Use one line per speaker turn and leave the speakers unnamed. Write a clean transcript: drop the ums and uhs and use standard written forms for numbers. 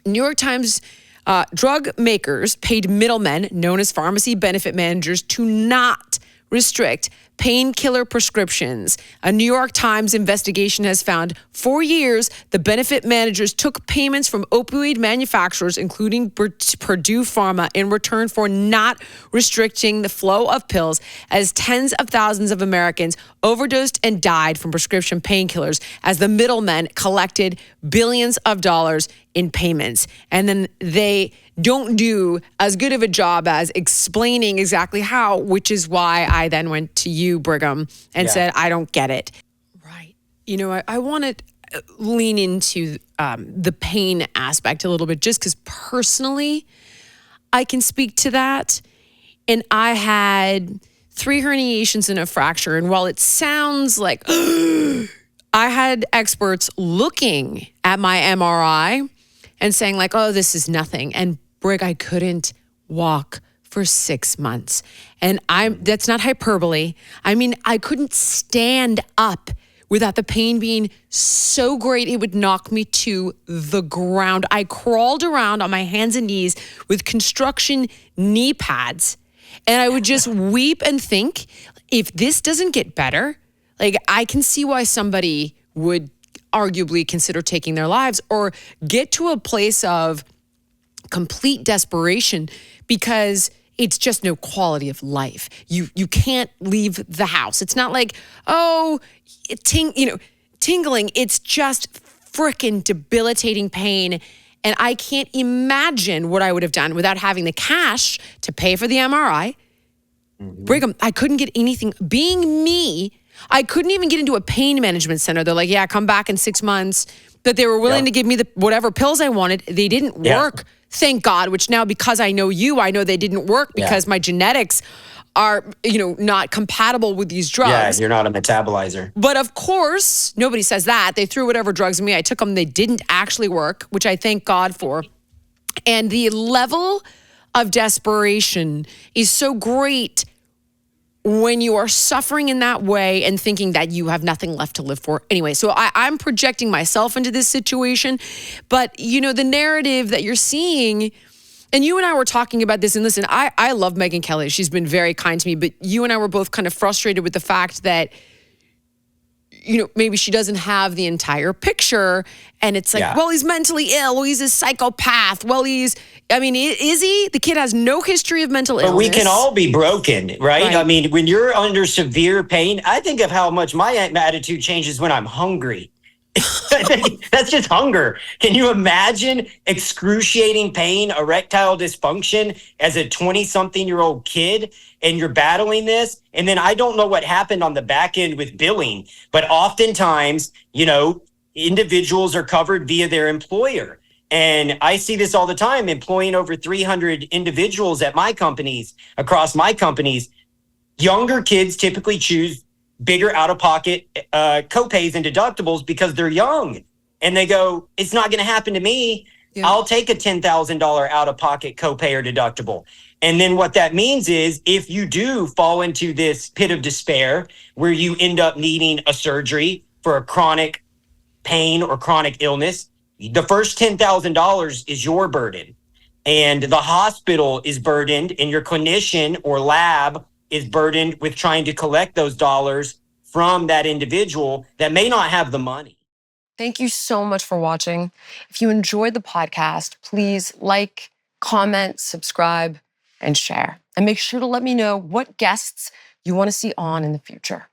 New York Times drug makers paid middlemen, known as pharmacy benefit managers, to not restrict painkiller prescriptions. A New York Times investigation has found for years, the benefit managers took payments from opioid manufacturers, including Purdue Pharma, in return for not restricting the flow of pills, as tens of thousands of Americans overdosed and died from prescription painkillers as the middlemen collected billions of dollars in payments. And then they don't do as good of a job as explaining exactly how, which is why I then went to you, Brigham, and said, I don't get it. Right. You know, I want to lean into the pain aspect a little bit, just because personally, I can speak to that. And I had 3 herniations and a fracture. And while it sounds like I had experts looking at my MRI and saying like, oh, this is nothing. And Brig, I couldn't walk for 6 months. And that's not hyperbole. I mean, I couldn't stand up without the pain being so great it would knock me to the ground. I crawled around on my hands and knees with construction knee pads. And I would just weep and think, if this doesn't get better, like I can see why somebody would arguably consider taking their lives or get to a place of complete desperation because it's just no quality of life. You can't leave the house. It's not like, tingling. It's just freaking debilitating pain. And I can't imagine what I would have done without having the cash to pay for the MRI. Mm-hmm. Brigham, I couldn't get anything. Being me, I couldn't even get into a pain management center. They're like, yeah, come back in 6 months. But they were willing to give me the whatever pills I wanted. They didn't work, thank God, which now because I know you, I know they didn't work because my genetics are, not compatible with these drugs.
Yeah, you're not a metabolizer.
But of course, nobody says that. They threw whatever drugs at me. I took them. They didn't actually work, which I thank God for. And the level of desperation is so great when you are suffering in that way and thinking that you have nothing left to live for. Anyway, so I'm projecting myself into this situation. But, the narrative that you're seeing, and you and I were talking about this, and listen, I love Megyn Kelly. She's been very kind to me, but you and I were both kind of frustrated with the fact that, maybe she doesn't have the entire picture. And it's like, well, he's mentally ill. Well, he's a psychopath. Well, is he? The kid has no history of mental illness.
But we can all be broken, right? I mean, when you're under severe pain, I think of how much my attitude changes when I'm hungry. That's just hunger. Can you imagine excruciating pain, erectile dysfunction as a 20-something-year-old kid, and you're battling this? And then I don't know what happened on the back end with billing, but oftentimes, individuals are covered via their employer. And I see this all the time, employing over 300 individuals at my companies, across my companies. Younger kids typically choose bigger out-of-pocket copays and deductibles because they're young. And they go, it's not going to happen to me. Yeah. I'll take a $10,000 out-of-pocket copay or deductible. And then what that means is if you do fall into this pit of despair where you end up needing a surgery for a chronic pain or chronic illness, the first $10,000 is your burden. And the hospital is burdened, and your clinician or lab is burdened with trying to collect those dollars from that individual that may not have the money.
Thank you so much for watching. If you enjoyed the podcast, please like, comment, subscribe, and share. And make sure to let me know what guests you want to see on in the future.